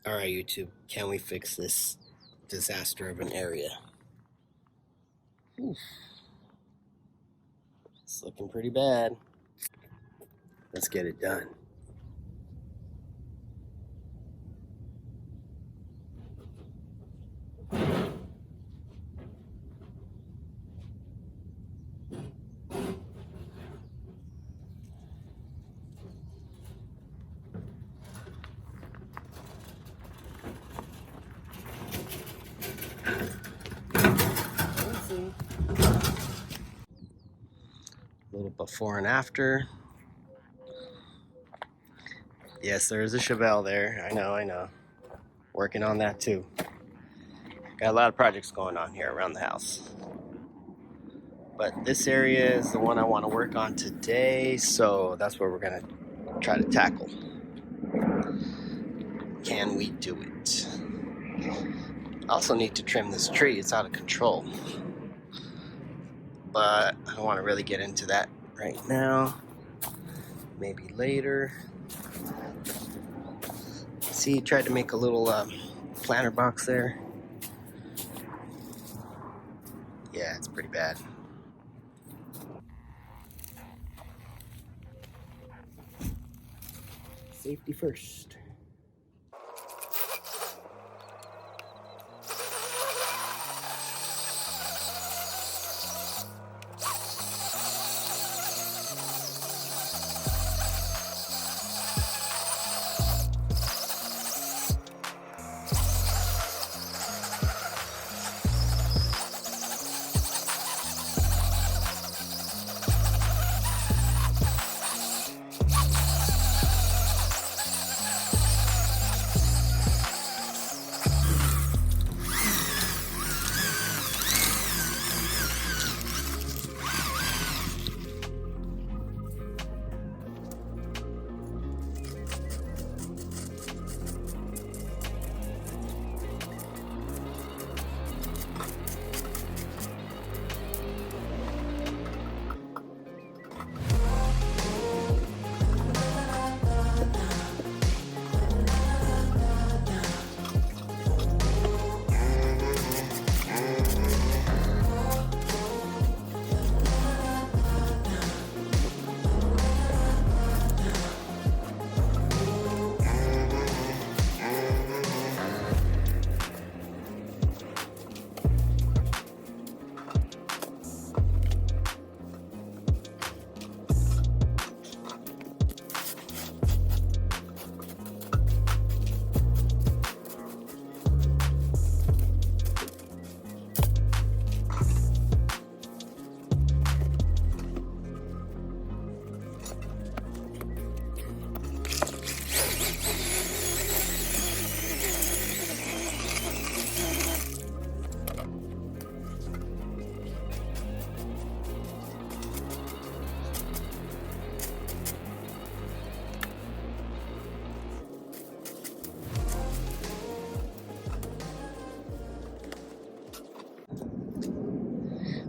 All right, YouTube, can we fix this disaster of an area? Oof. It's looking pretty bad. Let's get it done. A little before and after. Yes, there is a Chevelle there. I know. Working on that too. Got a lot of projects going on here around the house. But this area is the one I want to work on today, so that's what we're going to try to tackle. Can we do it? I also need to trim this tree. It's out of control. But I don't want to really get into that right now. Maybe later. See, tried to make a little planter box there. Yeah, it's pretty bad. Safety first.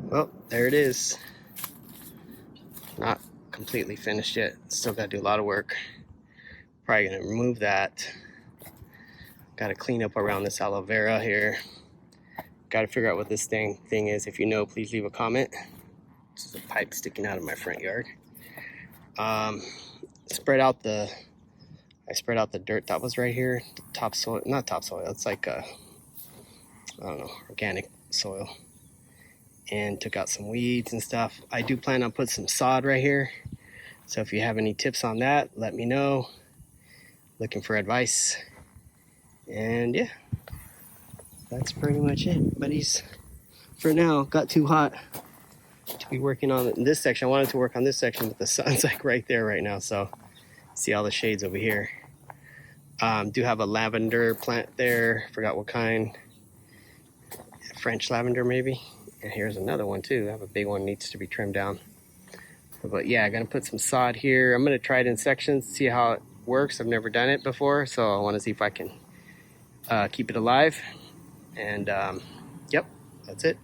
Well, there it is. Not completely finished yet. Still got to do a lot of work. Probably going to remove that. Got to clean up around this aloe vera here. Got to figure out what this thing is. If you know, please leave a comment. This is a pipe sticking out of my front yard. I spread out the dirt that was right here. The topsoil, not topsoil. It's like I don't know, organic soil. And took out some weeds and stuff. I do plan on putting some sod right here. So if you have any tips on that, let me know. Looking for advice. And yeah, that's pretty much it, buddies. For now, got too hot to be working on this section. I wanted to work on this section, but the sun's like right there right now. So see all the shades over here. Do have a lavender plant there. Forgot what kind. French lavender maybe. And here's another one too. I have a big one, needs to be trimmed down. But yeah, I'm gonna put some sod here. I'm gonna try it in sections, see how it works. I've never done it before, so I wanna see if I can keep it alive. And yep, that's it.